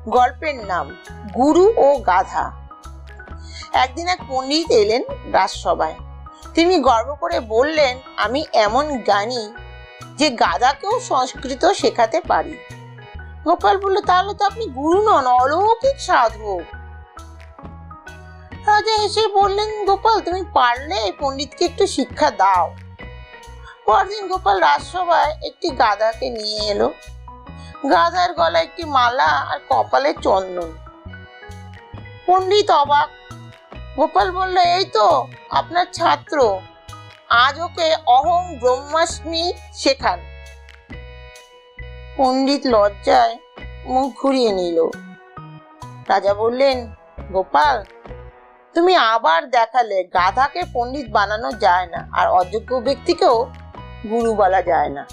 গল্পের নাম গুরু ও গাধা। একদিন এক পণ্ডিত এলেন রাজসভায়। তিনি গর্ব করে বললেন, আমি এমন জ্ঞানী যে গাধাকেও সংস্কৃত শেখাতে পারি। গোপাল বলল, তাহলে তো আপনি গুরু নন, অলৌকিক সাধক। রাজা এসে বললেন, গোপাল তুমি পারলে এই পণ্ডিতকে একটু শিক্ষা দাও। পরদিন গোপাল রাজসভায় একটি গাধাকে নিয়ে এলো। গাধার গলায় একটি মালা আর কপালে চন্দন। পণ্ডিত অবাক। গোপাল বলল, এই তো আপনার ছাত্র, আজ ওকে অহং ব্রহ্মাস্মি শেখান। পণ্ডিত লজ্জায় মুখ ঘুরিয়ে নিল। রাজা বললেন, গোপাল তুমি আবার দেখালে গাধাকে পণ্ডিত বানানো যায় না, আর অযোগ্য ব্যক্তিকেও গুরু বলা যায় না।